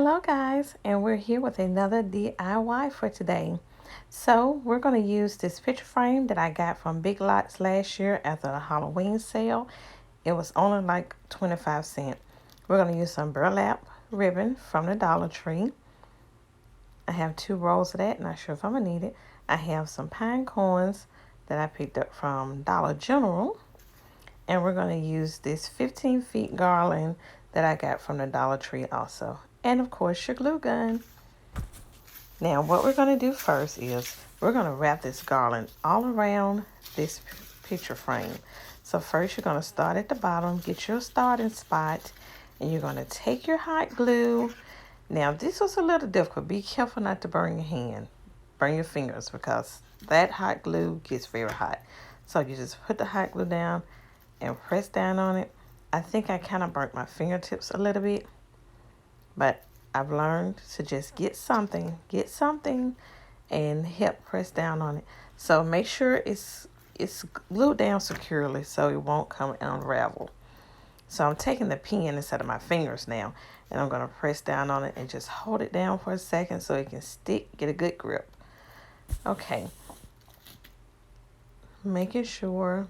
Hello guys, and we're here with another DIY for today. So we're going to use this picture frame that I got from Big Lots last year after the Halloween sale. It was only like 25 cents. We're going to use some burlap ribbon from the Dollar Tree. I have 2 rolls of that, not sure if I'm going to need it. I have some pine cones that I picked up from Dollar General. And we're going to use this 15 feet garland that I got from the Dollar Tree also. And of course your glue gun. Now what we're going to do first is we're going to wrap this garland all around this picture frame. So first you're going to start at the bottom, get your starting spot, and you're going to take your hot glue. Now this was a little difficult. Be careful not to burn your hand, burn your fingers, because that hot glue gets very hot. So you just put the hot glue down and press down on it. I think I kind of burnt my fingertips a little bit, but I've learned to just get something and help press down on it. So make sure it's glued down securely so it won't come and unravel. So I'm taking the pen instead of my fingers now, and I'm going to press down on it and just hold it down for a second so it can stick, get a good grip. Okay. Making sure.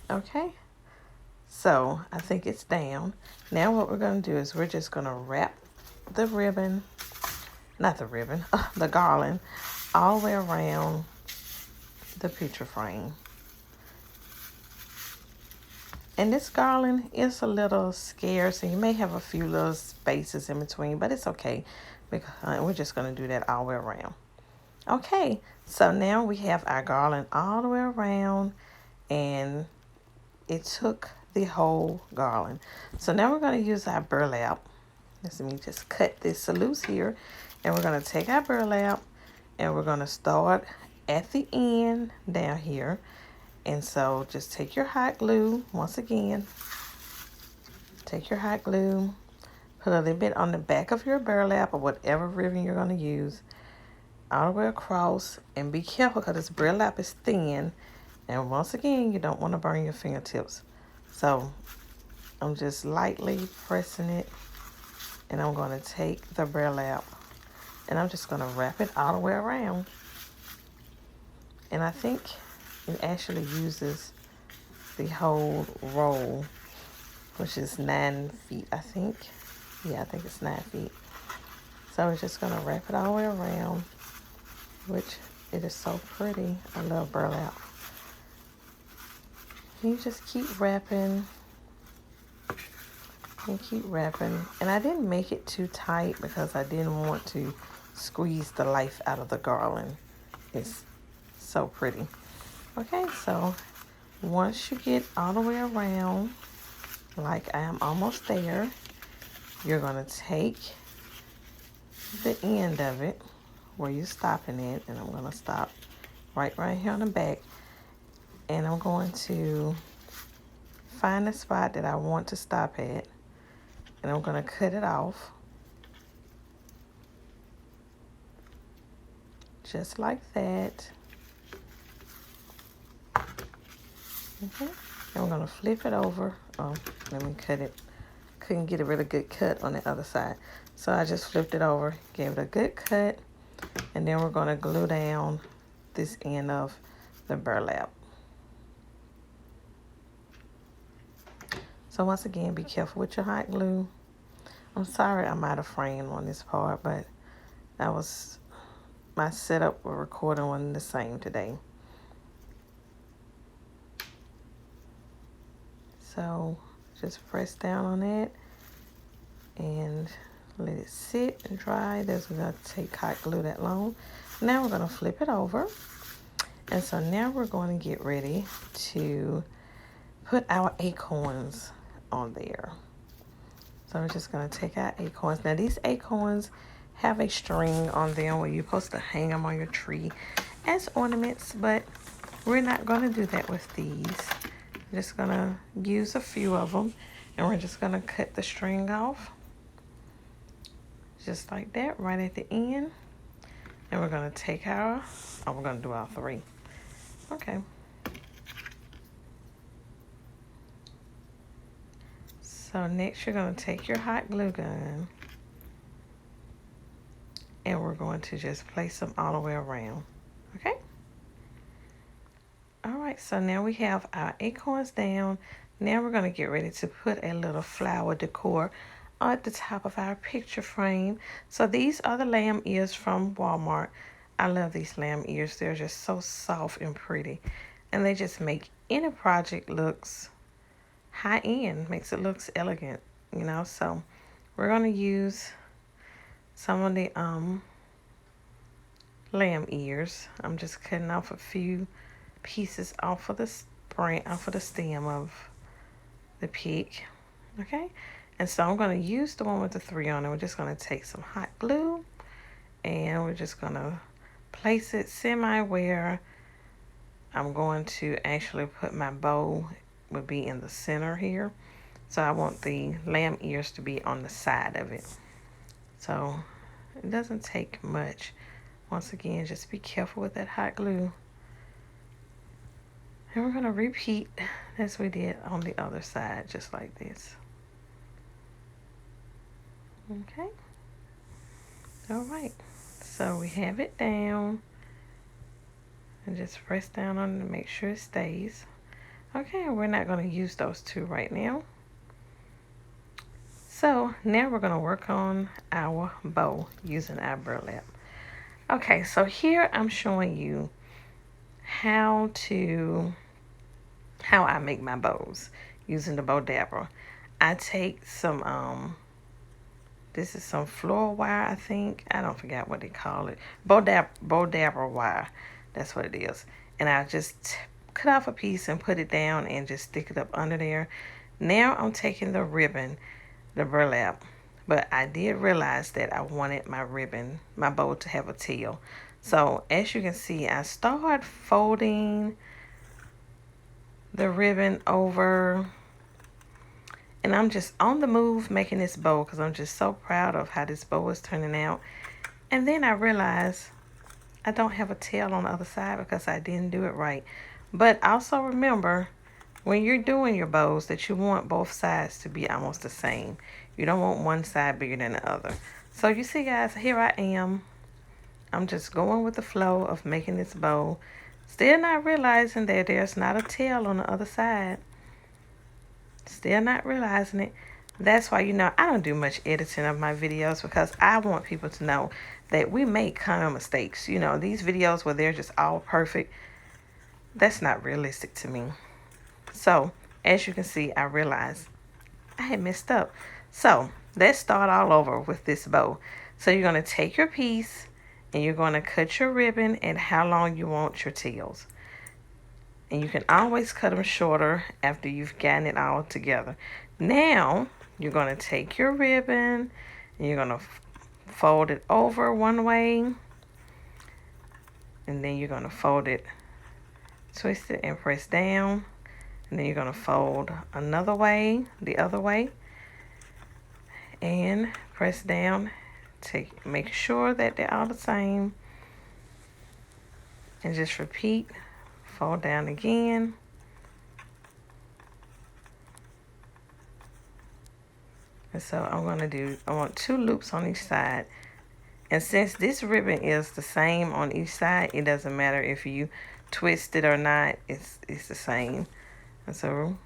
Okay. So I think it's down. Now what we're going to do is we're just going to wrap the ribbon, the garland, all the way around the picture frame. And this garland is a little scarce, and you may have a few little spaces in between, but it's okay because we're just going to do that all the way around. Okay, so now we have our garland all the way around, and it took the whole garland. So now we're going to use our burlap. Let me just cut this loose here, and we're going to take our burlap and we're going to start at the end down here. And so just take your hot glue once again. Take your hot glue, put a little bit on the back of your burlap or whatever ribbon you're going to use, all the way across, and be careful because this burlap is thin, and once again you don't want to burn your fingertips. So I'm just lightly pressing it, and I'm going to take the burlap and I'm just going to wrap it all the way around. And I think it actually uses the whole roll, which is 9 feet, I think. Yeah, I think it's 9 feet. So we're just going to wrap it all the way around, which it is so pretty. I love burlap. You just keep wrapping and keep wrapping. And I didn't make it too tight because I didn't want to squeeze the life out of the garland. It's so pretty. Okay, so once you get all the way around, like I am almost there, you're going to take the end of it where you're stopping it, and I'm going to stop right here on the back, and I'm going to find the spot that I want to stop at, and I'm going to cut it off just like that. Okay. And we're going to flip it over. Oh, let me cut it. Couldn't get a really good cut on the other side, so I just flipped it over, gave it a good cut, and then we're going to glue down this end of the burlap. So once again, be careful with your hot glue. I'm sorry I'm out of frame on this part, but that was my setup for recording wasn't the same today. So just press down on it and let it sit and dry. This is going to take hot glue that long. Now we're going to flip it over. And so now we're going to get ready to put our acorns on there. So I'm just going to take our acorns. Now these acorns have a string on them where you're supposed to hang them on your tree as ornaments, but we're not going to do that with these. I'm just going to use a few of them, and we're just going to cut the string off just like that right at the end. And we're going to take we're going to do all 3. Okay. So next you're going to take your hot glue gun and we're going to just place them all the way around. Okay? Alright, so now we have our acorns down. Now we're going to get ready to put a little flower decor at the top of our picture frame. So these are the lamb ears from Walmart. I love these lamb ears. They're just so soft and pretty. And they just make any project looks high end, makes it looks elegant, you know. So we're going to use some of the lamb ears. I'm just cutting off a few pieces off of the stem of the pig. Okay, and so I'm going to use the one with the 3 on it. We're just going to take some hot glue and we're just going to place it semi where I'm going to actually put my bow would be in the center here. So I want the lamb ears to be on the side of it. So it doesn't take much. Once again, just be careful with that hot glue. And we're going to repeat as we did on the other side, just like this. Okay. All right. So we have it down. And just press down on it to make sure it stays. Okay, we're not going to use those two right now. So now we're going to work on our bow using our burlap. Okay, so here I'm showing you how I make my bows using the bow dabber. I take some this is some floral wire, I think. I don't forget what they call it. Bow dabber wire. That's what it is. And I just cut off a piece and put it down and just stick it up under there. Now I'm taking the ribbon, the burlap. But I did realize that I wanted my ribbon, my bow to have a tail. So as you can see, I start folding the ribbon over. And I'm just on the move making this bow because I'm just so proud of how this bow is turning out. And then I realized I don't have a tail on the other side because I didn't do it right. But also remember, when you're doing your bows, that you want both sides to be almost the same. You don't want one side bigger than the other. So you see, guys, here I am. I'm just going with the flow of making this bow. Still not realizing that there's not a tail on the other side. Still not realizing it. That's why, you know, I don't do much editing of my videos because I want people to know that we make common mistakes. You know, these videos where they're just all perfect, that's not realistic to me. So, as you can see, I realized I had messed up. So, let's start all over with this bow. So, you're going to take your piece and you're going to cut your ribbon and how long you want your tails. And you can always cut them shorter after you've gotten it all together. Now, you're going to take your ribbon and you're going to fold it over one way. And then you're going to fold it, twist it and press down. And then you're going to fold another way, the other way. And press down. Make sure that they're all the same. And just repeat. Fold down again. And so I want 2 loops on each side. And since this ribbon is the same on each side, it doesn't matter if you twist it or not, it's the same. And so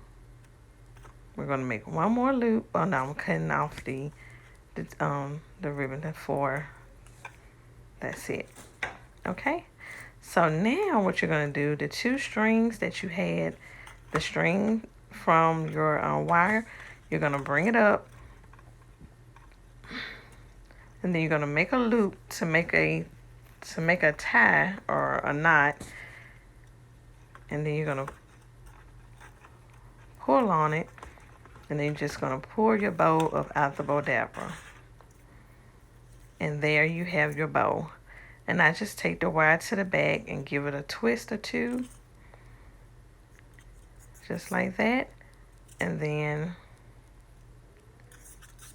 we're going to make one more loop. Oh no, I'm cutting off the ribbon for. That's it. Okay. So now what you're going to do, the 2 strings that you had, the string from your wire, you're going to bring it up. And then you're going to make a loop to make a tie or a knot. And then you're going to pull on it. And then you're just going to pull your bow up out the bow dabber. And there you have your bow. And I just take the wire to the back and give it a twist or 2. Just like that. And then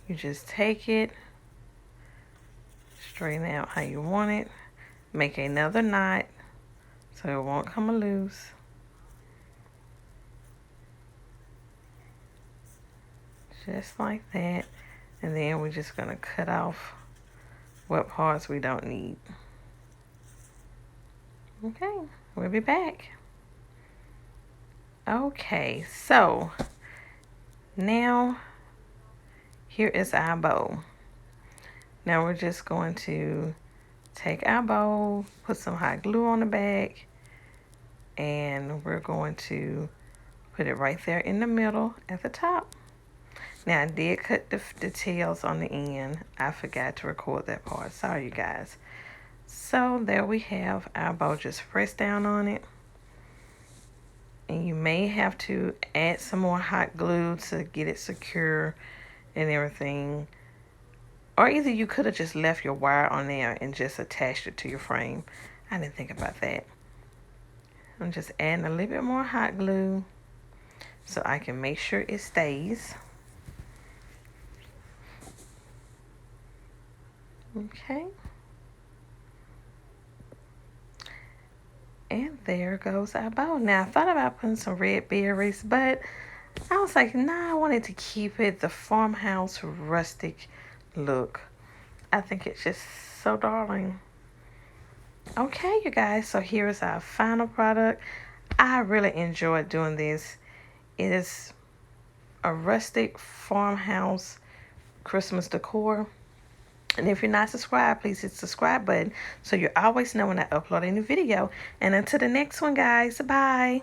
you just take it, straighten out how you want it, make another knot so it won't come loose. just like that. And then we're just gonna cut off what parts we don't need. Okay, we'll be back. Okay, so now here is our bowl. Now we're just going to take our bowl, put some hot glue on the back, and we're going to put it right there in the middle at the top. Now I did cut the tails on the end. I forgot to record that part. Sorry, you guys. So there we have our bow. Just press down on it. And you may have to add some more hot glue to get it secure and everything. Or either you could have just left your wire on there and just attached it to your frame. I didn't think about that. I'm just adding a little bit more hot glue so I can make sure it stays. Okay. And there goes our bow. Now I thought about putting some red berries, but I was like, nah, I wanted to keep it the Farmhouse Rustic look. I think it's just so darling. Okay, you guys, so here is our final product. I really enjoyed doing this. It is a rustic farmhouse Christmas decor. And if you're not subscribed, please hit the subscribe button so you always know when I upload a new video. And until the next one, guys, bye.